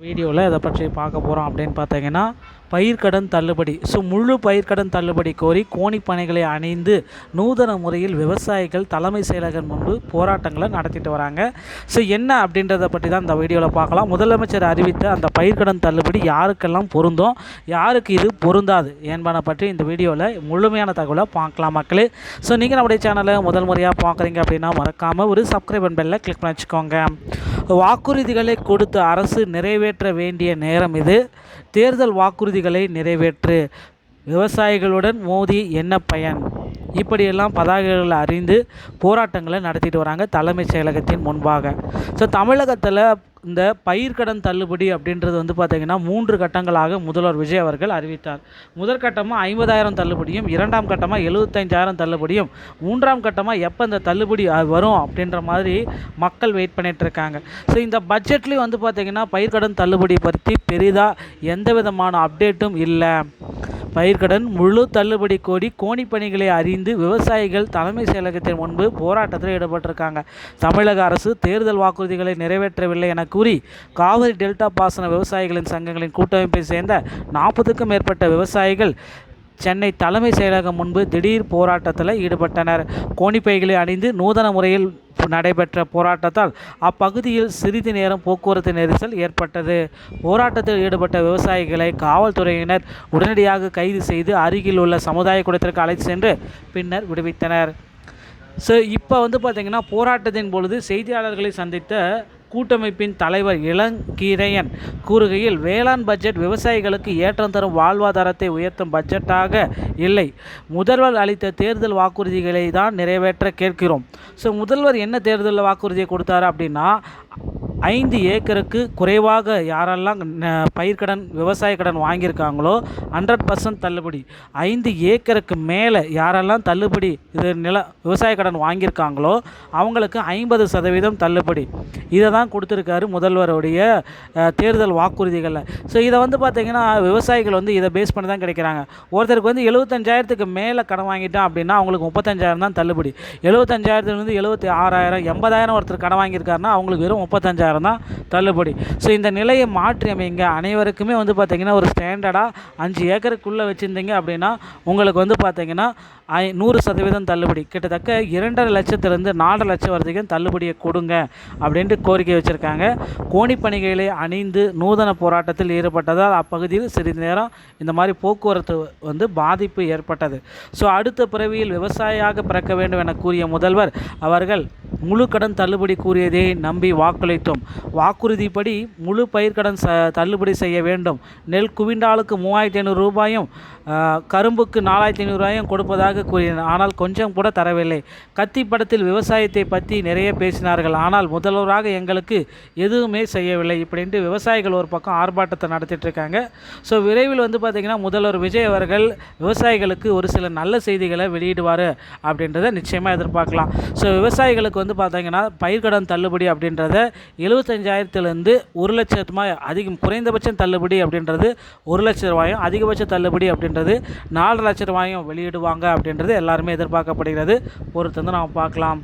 வீடியோவில் இதை பற்றி பார்க்க போகிறோம் அப்படின்னு பார்த்தீங்கன்னா பயிர்க்கடன் தள்ளுபடி. முழு பயிர்க்கடன் தள்ளுபடி கோரி கோணிப்பனைகளை அணிந்து நூதன முறையில் விவசாயிகள் தலைமை செயலகம் முன்பு போராட்டங்களை நடத்திட்டு வராங்க. என்ன அப்படின்றத பற்றி தான் இந்த வீடியோவில் பார்க்கலாம். முதலமைச்சர் அறிவித்த அந்த பயிர்க்கடன் தள்ளுபடி யாருக்கெல்லாம் பொருந்தும், யாருக்கு இது பொருந்தாது என்பதை பற்றி இந்த வீடியோவில் முழுமையான தகவலை பார்க்கலாம் மக்களே. நீங்கள் நம்முடைய சேனலை முதல் முறையாக பார்க்குறீங்க அப்படின்னா மறக்காமல் ஒரு சப்ஸ்கிரைப் பெல்லை கிளிக் பண்ணி வச்சுக்கோங்க. வாக்குறுதிகளை கொடுத்து அரசு நிறைவேற்ற வேண்டிய நேரம் இது. தேர்தல் வாக்குறுதிகளை நிறைவேற்று, விவசாயிகளுடன் மோதி என்ன பயன், இப்படியெல்லாம் பதாகைகளை அறிந்து போராட்டங்களை நடத்திட்டு வராங்க தலைமைச் செயலகத்தின் முன்பாக. தமிழகத்தில் இந்த பயிர்க்கடன் தள்ளுபடி அப்படின்றது பார்த்திங்கன்னா 3 கட்டங்களாக முதல்வர் விஜய் அவர்கள் அறிவித்தார். முதற்கட்டமாக 50,000 தள்ளுபடியும், 2ஆம் கட்டமாக 75,000 தள்ளுபடியும், 3ஆம் கட்டமாக எப்போ இந்த தள்ளுபடி வரும் அப்படின்ற மாதிரி மக்கள் வெயிட் பண்ணிட்டு இருக்காங்க. இந்த பட்ஜெட்லேயும் பார்த்திங்கன்னா பயிர்க்கடன் தள்ளுபடி பற்றி பெரிதாக எந்த விதமான அப்டேட்டும் இல்லை. பயிர்க்கடன் முழு தள்ளுபடி கோரி கோணிப்பணிகளை அறிந்து விவசாயிகள் தலைமை செயலகத்தின் முன்பு போராட்டத்தில் ஈடுபட்டிருக்காங்க. தமிழக அரசு தேர்தல் வாக்குறுதிகளை நிறைவேற்றவில்லை என கூறி காவிரி டெல்டா பாசன விவசாயிகளின் சங்கங்களின் கூட்டமைப்பை சேர்ந்த 40க்கும் மேற்பட்ட விவசாயிகள் சென்னை தலைமை செயலகம் முன்பு திடீர் போராட்டத்தில் ஈடுபட்டனர். கோணிப்பைகளை அணிந்து நூதன முறையில் நடைபெற்ற போராட்டத்தால் அப்பகுதியில் சிறிது நேரம் போக்குவரத்து நெரிசல் ஏற்பட்டது. போராட்டத்தில் ஈடுபட்ட விவசாயிகளை காவல்துறையினர் உடனடியாக கைது செய்து அருகில் உள்ள சமுதாய கூடத்திற்கு அழைத்து சென்று பின்னர் விடுவித்தனர். இப்போ பார்த்திங்கன்னா போராட்டத்தின் பொழுது செய்தியாளர்களை சந்தித்த கூட்டமைப்பின் தலைவர் இளங்கீரையன் கூறுகையில், வேளாண் பட்ஜெட் விவசாயிகளுக்கு ஏற்றம் தரும் வாழ்வாதாரத்தை உயர்த்தும் பட்ஜெட்டாக இல்லை. முதல்வர் அளித்த தேர்தல் வாக்குறுதிகளை தான் நிறைவேற்ற கேட்கிறோம். முதல்வர் என்ன தேர்தல் வாக்குறுதியை கொடுத்தாரு அப்படின்னா, 5 ஏக்கருக்கு குறைவாக யாரெல்லாம் பயிர்க்கடன் விவசாய கடன் வாங்கியிருக்காங்களோ 100% தள்ளுபடி. 5 ஏக்கருக்கு மேலே யாரெல்லாம் தள்ளுபடி இது விவசாய கடன் வாங்கியிருக்காங்களோ அவங்களுக்கு 50% தள்ளுபடி. இதை தான் கொடுத்துருக்காரு முதல்வருடைய தேர்தல் வாக்குறுதிகளில். இதை பார்த்திங்கன்னா விவசாயிகள் இதை பேஸ் பண்ணி தான் கிடைக்கிறாங்க. ஒருத்தருக்கு 75,000க்கு மேலே கடன் வாங்கிட்டான் அப்படின்னா அவங்களுக்கு 35,000 தான் தள்ளுபடி. 75,000 76,000 80,000 ஒருத்தர் கடன் வாங்கியிருக்காருன்னா அவங்களுக்கு வெறும் 35,000 தான் தள்ளுபடி. இந்த நிலையை மாற்றி அமைங்க. அனைவருக்குமே பார்த்திங்கன்னா ஒரு ஸ்டாண்டர்டாக 5 ஏக்கருக்குள்ளே வச்சுருந்தீங்க அப்படின்னா உங்களுக்கு பார்த்திங்கன்னா 100% தள்ளுபடி. கிட்டத்தட்ட 2.5 லட்சத்திலிருந்து 4 லட்சம் வரைக்கும் தள்ளுபடியை கொடுங்க அப்படின்ட்டு கோரிக்கை வச்சுருக்காங்க. கோணிப்பணிகளை அணிந்து நூதன போராட்டத்தில் ஈடுபட்டதால் அப்பகுதியில் சிறிது நேரம் இந்த மாதிரி போக்குவரத்து பாதிப்பு ஏற்பட்டது. அடுத்த பிறவியில் விவசாயியாக பிறக்க வேண்டும் என கூறிய முதல்வர் அவர்கள் முழு கடன் தள்ளுபடி கூறியதை நம்பி வாக்களித்தோம். வாக்குறுதிப்படி முழு பயிர்க்கடன் தள்ளுபடி செய்ய வேண்டும். நெல் குவிண்டாலுக்கு 3,500 ரூபாயும் கரும்புக்கு 4,500 ரூபாயும் கொடுப்பதாக கூறினார். ஆனால் கொஞ்சம் கூட தரவில்லை. கத்தி படத்தில் விவசாயத்தை பற்றி நிறைய பேசினார்கள். ஆனால் முதல்வராக எங்களுக்கு எதுவுமே செய்யவில்லை. இப்படின்ட்டு விவசாயிகள் ஒரு பக்கம் ஆர்ப்பாட்டத்தை நடத்திட்டு இருக்காங்க. விரைவில் பார்த்திங்கன்னா முதல்வர் விஜய் அவர்கள் விவசாயிகளுக்கு ஒரு சில நல்ல செய்திகளை வெளியிடுவார் அப்படின்றத நிச்சயமாக எதிர்பார்க்கலாம். விவசாயிகளுக்கு பார்த்திங்கன்னா பயிர்க்கடன் தள்ளுபடி அப்படின்றத 75,000லேருந்து 1 லட்சமாக அதிகம், குறைந்தபட்சம் தள்ளுபடி அப்படின்றது 1 லட்ச ரூபாயும், அதிகபட்ச தள்ளுபடி அப்படின்றது 4 லட்ச ரூபாயும் வெளியிடுவாங்க அப்படின்றது எல்லாருமே எதிர்பார்க்கப்படுகிறது. பொறுத்து நாம் பார்க்கலாம்.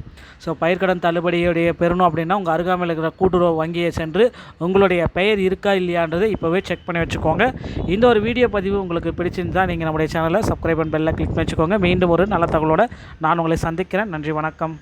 பயிர்க்கடன் தள்ளுபடியுடைய பெறணும் அப்படின்னா உங்கள் அருகாமையில் இருக்கிற கூட்டுறவு வங்கியை சென்று உங்களுடைய பெயர் இருக்கா இல்லையான்றதை இப்போவே செக் பண்ணி வச்சுக்கோங்க. இந்த ஒரு வீடியோ பதிவு உங்களுக்கு பிடிச்சிருந்தால் நீங்கள் நம்முடைய சேனலை சப்ஸ்கிரைப் பண்ணி பெல்லை கிளிக் பண்ணி வச்சுக்கோங்க. மீண்டும் ஒரு நல்ல தகவலோடு நான் உங்களை சந்திக்கிறேன். நன்றி, வணக்கம்.